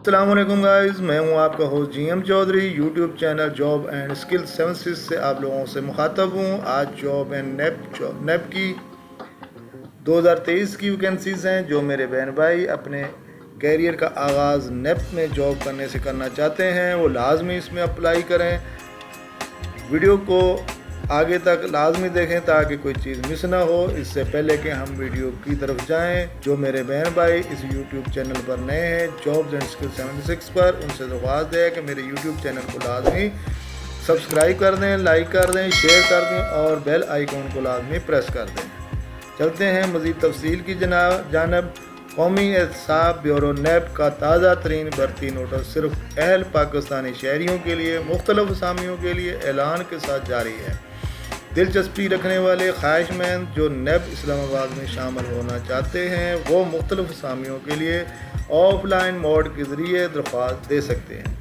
السلام علیکم گائز، میں ہوں آپ کا host G M Chaudhry. YouTube channel job and skill 76 سے آپ لوگوں سے مخاطب ہوں۔ آج جاب اینڈ نیب کی 2023 کی ویکینسیز ہیں جو میرے بہن بھائی اپنے کیریئر کا آغاز نیب میں جاب کرنے سے کرنا چاہتے ہیں وہ لازمی اس میں اپلائی کریں۔ ویڈیو کو آگے تک لازمی دیکھیں تاکہ کوئی چیز مس نہ ہو۔ اس سے پہلے کہ ہم ویڈیو کی طرف جائیں، جو میرے بہن بھائی اس یوٹیوب چینل پر نئے ہیں جابز اینڈ اسکل 76 پر، ان سے درخواست ہے کہ میرے یوٹیوب چینل کو لازمی سبسکرائب کر دیں، لائک کر دیں، شیئر کر دیں اور بیل آئیکن کو لازمی پریس کر دیں۔ چلتے ہیں مزید تفصیل کی جانب۔ قومی احتساب بیورو نیب کا تازہ ترین بھرتی نوٹس صرف اہل پاکستانی شہریوں کے لیے مختلف اسامیوں کے لیے اعلان کے ساتھ جاری ہے۔ دلچسپی رکھنے والے خواہش مند جو نیب اسلام آباد میں شامل ہونا چاہتے ہیں وہ مختلف اسامیوں کے لیے آف لائن موڈ کے ذریعے درخواست دے سکتے ہیں،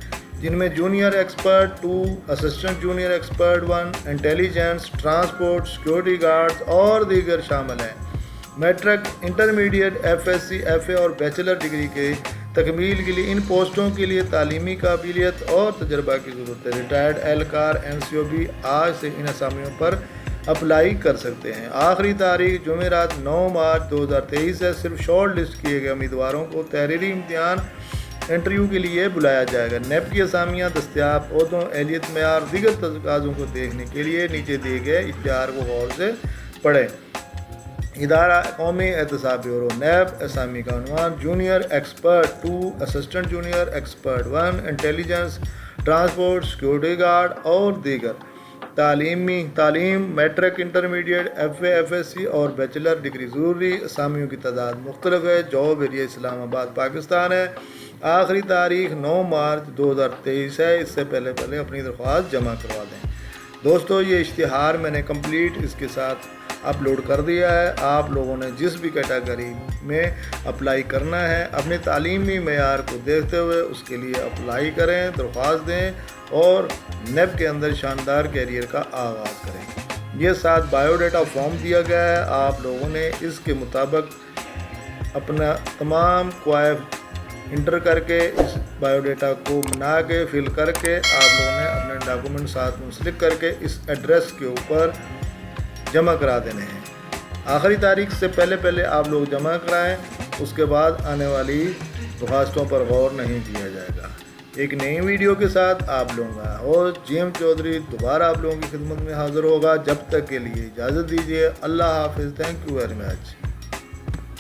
جن میں junior expert 2، assistant junior expert 1، intelligence, transport, security guards اور دیگر شامل ہیں۔ Matric, intermediate, F S C, F A اور بیچلر ڈگری کے تکمیل کے لیے ان پوسٹوں کے لیے تعلیمی قابلیت اور تجربہ کی ضرورت ہے۔ ریٹائرڈ اہلکار این سی او بھی آج سے ان اسامیوں پر اپلائی کر سکتے ہیں۔ آخری تاریخ جمعرات 9 مارچ 2023 ہے۔ صرف شارٹ لسٹ کیے گئے امیدواروں کو تحریری امتحان انٹرویو کے لیے بلایا جائے گا۔ نیب کی اسامیاں دستیاب عہدوں، اہلیت معیار، دیگر تقاضوں کو دیکھنے کے لیے نیچے دیے گئے اشتہار کو غور سے پڑھیں۔ ادارہ قومی احتساب بیورو نیب، اسامی کا عنوان junior expert 2، assistant junior expert 1، intelligence, transport, security guard اور دیگر۔ تعلیم matric, intermediate, F A, F S C اور بیچلر ڈگری ضروری۔ اسامیوں کی تعداد مختلف ہے۔ جاب ایریا اسلام آباد پاکستان ہے۔ آخری تاریخ 9 مارچ 2023 ہے۔ اس سے پہلے اپنی درخواست جمع کروا دیں۔ دوستو، یہ اشتہار میں نے کمپلیٹ اس کے ساتھ اپلوڈ کر دیا ہے۔ آپ لوگوں نے جس بھی کیٹیگری میں اپلائی کرنا ہے اپنے تعلیمی معیار کو دیکھتے ہوئے اس کے لیے اپلائی کریں، درخواست دیں اور نیب کے اندر شاندار کیریئر کا آغاز کریں۔ یہ ساتھ بایو ڈیٹا فارم دیا گیا ہے۔ آپ لوگوں نے اس کے مطابق اپنا تمام کوائف انٹر کر کے اس بایو ڈیٹا کو بنا کے فل کر کے آپ لوگوں نے اپنے ڈاکومنٹ ساتھ منسلک کر کے اس ایڈریس کے اوپر جمع کرا دینے ہیں۔ آخری تاریخ سے پہلے آپ لوگ جمع کرائیں، اس کے بعد آنے والی درخواستوں پر غور نہیں کیا جائے گا۔ ایک نئی ویڈیو کے ساتھ آپ لوگوں کا ہوسٹ جی ایم چودھری دوبارہ آپ لوگوں کی خدمت میں حاضر ہوگا۔ جب تک کے لیے اجازت دیجیے۔ اللہ حافظ۔ Thank you very much.